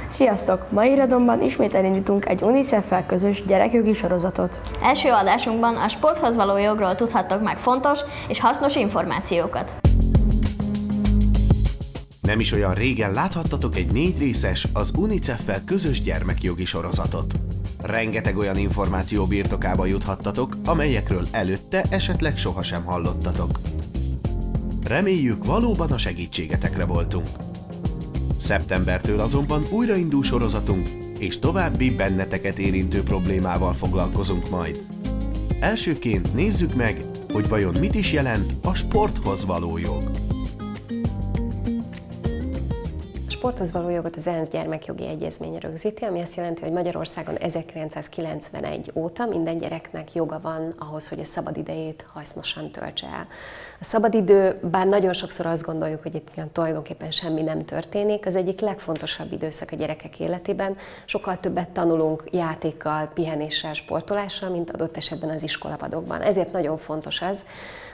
Sziasztok! Mai irodalomban ismét elindítunk egy UNICEF-fel közös gyerekjogi sorozatot. Első adásunkban a sporthoz való jogról tudhattok meg fontos és hasznos információkat. Nem is olyan régen láthattatok egy 4 részes, az UNICEF-fel közös gyermekjogi sorozatot. Rengeteg olyan információ birtokába juthattatok, amelyekről előtte esetleg sohasem hallottatok. Reméljük, valóban a segítségetekre voltunk. Szeptembertől azonban újraindul sorozatunk, és további benneteket érintő problémával foglalkozunk majd. Elsőként nézzük meg, hogy vajon mit is jelent a sporthoz való jog. A sporthoz való jogot az ENSZ gyermekjogi egyezménye rögzíti, ami azt jelenti, hogy Magyarországon 1991 óta minden gyereknek joga van ahhoz, hogy a szabadidejét hasznosan töltse el. A szabadidő, bár nagyon sokszor azt gondoljuk, hogy itt tulajdonképpen semmi nem történik, az egyik legfontosabb időszak a gyerekek életében. Sokkal többet tanulunk játékkal, pihenéssel, sportolással, mint adott esetben az iskolapadokban. Ezért nagyon fontos az,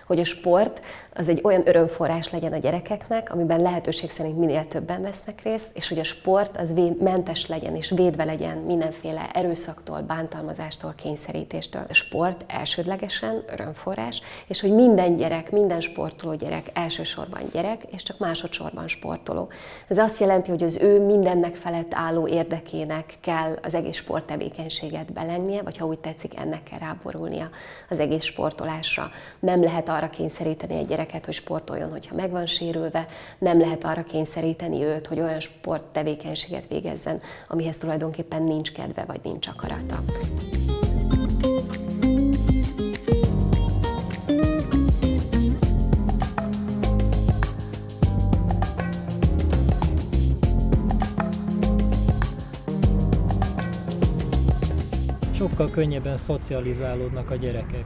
hogy a sport az egy olyan örömforrás legyen a gyerekeknek, amiben lehetőség szerint minél többen vesznek részt, és hogy a sport az mentes legyen és védve legyen mindenféle erőszaktól, bántalmazástól, kényszerítéstől. A sport elsődlegesen örömforrás, és hogy minden gyerek, minden sportoló gyerek elsősorban gyerek, és csak másodszorban sportoló. Ez azt jelenti, hogy az ő mindennek felett álló érdekének kell az egész sporttevékenységet belennie, vagy ha úgy tetszik, ennek kell ráborulnia az egész sportolásra. Nem lehet arra kényszeríteni egy gyereket, hogy sportoljon, hogyha meg van sérülve, nem lehet arra kényszeríteni őt, hogy olyan sporttevékenységet végezzen, amihez tulajdonképpen nincs kedve, vagy nincs akarata. Sokkal könnyebben szocializálódnak a gyerekek.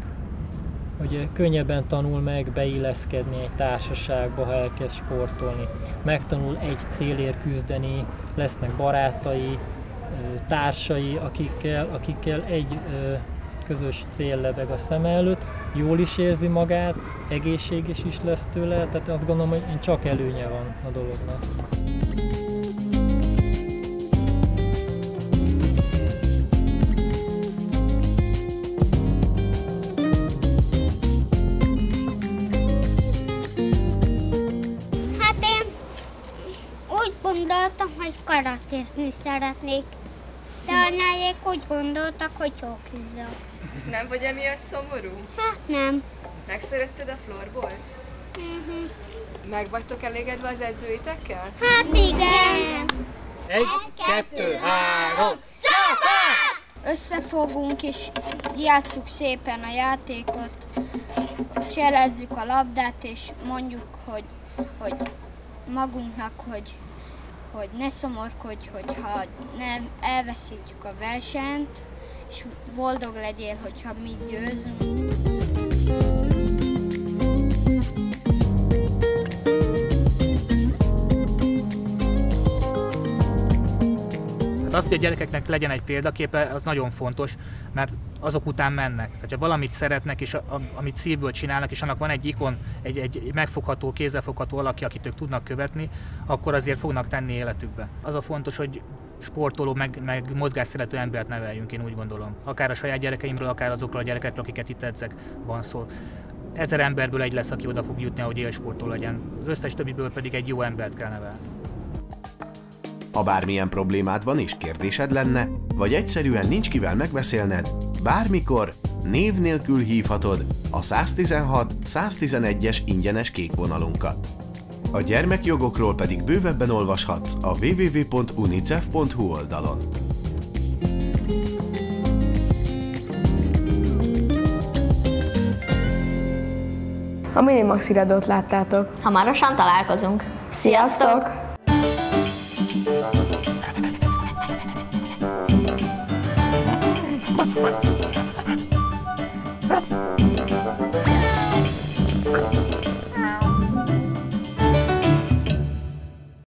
Hogy könnyebben tanul meg beilleszkedni egy társaságba, ha elkezd sportolni. Megtanul egy célért küzdeni, lesznek barátai, társai, akikkel egy közös cél lebeg a szeme előtt, jól is érzi magát, egészséges is lesz tőle, tehát azt gondolom, hogy csak előnye van a dolognak. Gondoltam, hogy karatézni szeretnék, de anyáék úgy gondoltak, hogy jókizok. És nem vagy emiatt szomorú? Hát nem. Megszeretted a florbolt? Meg vagytok elégedve az edzőitekkel? Hát igen. 1, 2, 3, szakad! Összefogunk és játsszuk szépen a játékot, cselezzük a labdát és mondjuk, hogy magunknak, hogy ne szomorkodj, hogyha nem elveszítjük a versenyt, és boldog legyél, hogyha mi győzünk. Hát az, hogy a gyerekeknek legyen egy példaképe, az nagyon fontos, mert azok után mennek. Tehát, ha valamit szeretnek, és amit szívből csinálnak, és annak van egy ikon, egy megfogható, kézzelfogható alakja, akit ők tudnak követni, akkor azért fognak tenni életükbe. Az a fontos, hogy sportoló, meg mozgásszerető embert neveljünk, én úgy gondolom. Akár a saját gyerekeimről, akár azokról a gyerekekről, akiket itt edzek, van szó. 1000 emberből egy lesz, aki oda fog jutni, ahogy élsportoló legyen. Az összes többiből pedig egy jó embert kell nevelni. Ha bármilyen problémád van és kérdésed lenne, vagy egyszerűen nincs kivel megbeszélned, bármikor név nélkül hívhatod a 116-111-es ingyenes kék vonalunkat. A gyermekjogokról pedig bővebben olvashatsz a www.unicef.hu oldalon. A Minimax iradót láttátok. Hamarosan találkozunk. Sziasztok! Sziasztok!